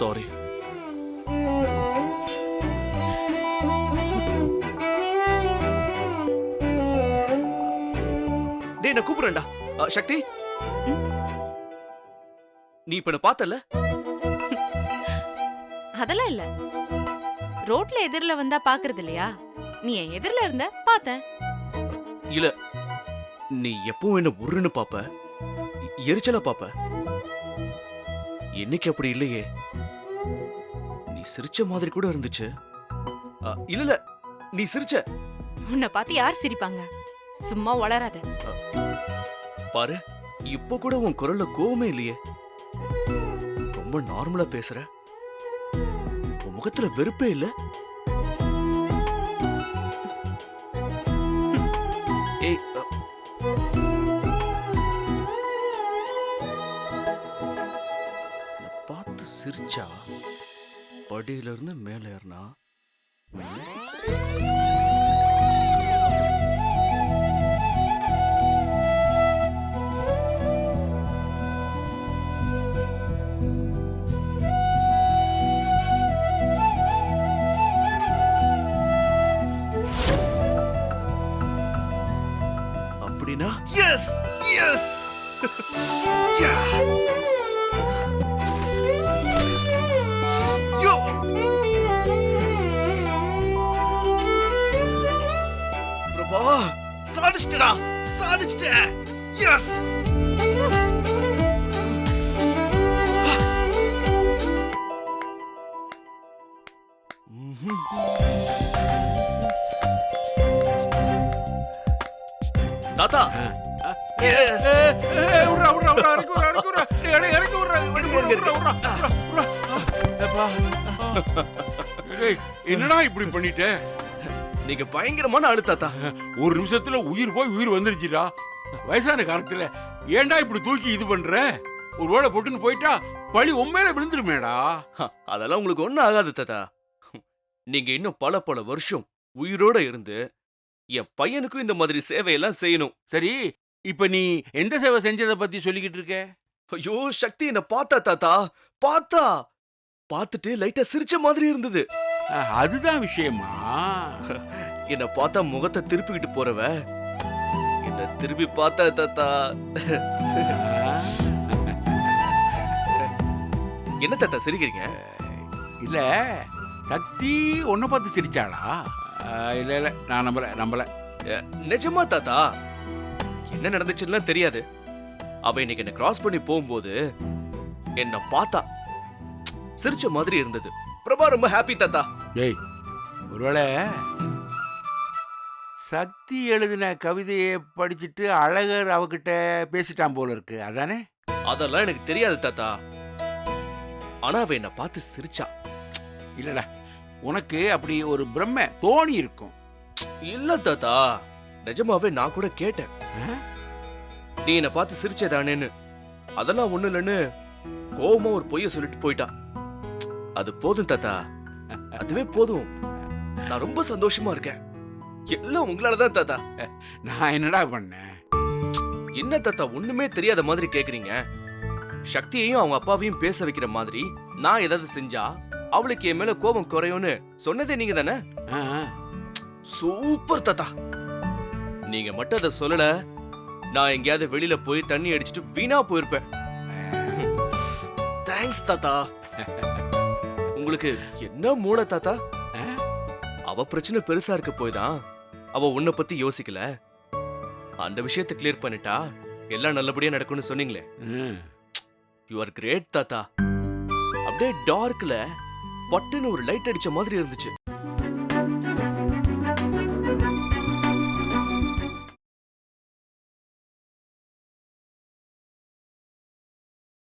Sorry. டேய் நான் கூப்பிடுறேன்டா. சக்தி, நீ இப்ப என்ன பார்த்தல? அதெல்லாம் இல்ல. ரோட்ல எதிரில வந்தா பாக்குறது இல்லையா? நீ என் எதிரில இருந்த பார்த்தேன். இல்ல, நீ எப்பவும் என்ன உருன்னு பாப்ப, எரிச்சலா பாப்ப. என்னைக்கு அப்படி இல்லையே. நீ சிரிச்ச மாதிரி கூட இருந்துச்சு. இல்ல, நீ சிரிச்ச. உன்னை பார்த்து யார் சிரிப்பாங்க? சும்மா வளராத. பாரு, இப்ப கூட உன் குரல்ல கோவமே இல்லையே. ரொம்ப நார்மலா பேசுற. உன் முகத்துல வெறுப்பே இல்ல. ஏய், பார்த்து சிரிச்சா படியில இருந்து மேல ஏறினா அப்படின்னா எஸ் எஸ் பிரபா, சாதிச்சிட்டடா, சாதிச்சிட்ட. எஸ். தாத்தா, எஸ். என்னடா இப்படி பண்ணிட்ட? நீங்க பயங்கரமான ஆளு தாத்தா. ஒரு நிமிஷத்துல உயிர் போய் உயிர் வந்துருச்சுடா. வயசான காலத்துல ஏன்டா இப்படி தூக்கி இது பண்ற? ஒரு வேளை போட்டுன்னு போயிட்டா பழி உண்மையில விழுந்துருமேடா. அதெல்லாம் உங்களுக்கு ஒண்ணும் ஆகாது தாத்தா. நீங்க இன்னும் பல பல வருஷம் உயிரோட இருந்து என் பையனுக்கும் இந்த மாதிரி சேவையெல்லாம் செய்யணும். சரி, இப்ப நீ எந்த சேவை செஞ்சதை பத்தி சொல்லிக்கிட்டு இருக்க? ஐயோ, சக்தி என்ன பார்த்தா தாத்தா, பார்த்தா. பார்த்துட்டு லைட்டா சிரிச்ச மாதிரி இருந்தது. அதுதான் விஷயமா? என்ன பார்த்தா முகத்தை திருப்பிக்கிட்டு போறவ என்ன திருப்பி பார்த்தா தாத்தா. என்ன தாத்தா சிரிக்கிறீங்க? இல்ல, சக்தி உன்னை பார்த்து சிரிச்சாளா? இல்ல இல்ல, நான் நம்பல. நிஜமா தாத்தா? என்ன நடந்துச்சுன்னு தெரியாது. அவ இன்னைக்கு என்ன கிராஸ் பண்ணி போகும்போது என்ன பார்த்தா சிரிச்ச மாதிரி இருந்தது. பிரபா ரொம்ப ஹாப்பி தாத்தா. ஏய், ஒருவேளை சக்தி எழுதின கவிதையை படிச்சுட்டு அழகர் அவகிட்ட பேசிட்டான் போல இருக்கு, அதானே? அதெல்லாம் எனக்கு தெரியாது தாத்தா. ஆனா அவ என்ன பார்த்து சிரிச்சா. இல்லடா, உனக்கு அப்படி ஒரு பிரம்மை தோணி இருக்கும். இல்ல தாத்தா, நிஜமாவே நான் கூட கேட்டேன். நீ என்ன பார்த்து சிரிச்சதானேன்னு. அதெல்லாம் ஒண்ணு இல்லைன்னு கோவமா ஒரு பொய்ய சொல்லிட்டு போயிட்டா. அது போதும் தாத்தா, அதுவே போதும். நான் ரொம்ப சந்தோஷமா இருக்கேன். எல்லாம் உங்களாலதான் தாத்தா. நான் என்னடா பண்ணேன்? என்ன தாத்தா ஒண்ணுமே தெரியாத மாதிரி கேக்குறீங்க? சக்தியையும் அவங்க அப்பாவையும் பேச வைக்கிற மாதிரி நான் ஏதாவது செஞ்சா அவளுக்கு என் மேல கோபம் குறையும்னு சொன்னதே நீங்க தானே? சூப்பர் தாத்தா. நீங்க மட்டும் அதை சொல்லல, நான் எங்கேயாவது வெளியில போய் தண்ணி அடிச்சுட்டு வீணா போயிருப்பேன். தேங்க்ஸ் தாத்தா. உங்களுக்கு என்ன மூளை தாத்தா? அவ பிரச்சனை பெருசா இருக்க போய் தான் அவ உன்னை பத்தி யோசிக்கல. அந்த விஷயத்தை கிளியர் பண்ணிட்டா எல்லாம் நல்லபடியா நடக்கும்னு சொன்னீங்களே. யூ ஆர் கிரேட் தாத்தா. அப்படியே டார்க்ல பட்டுன்னு ஒரு லைட் அடிச்ச மாதிரி இருந்துச்சு.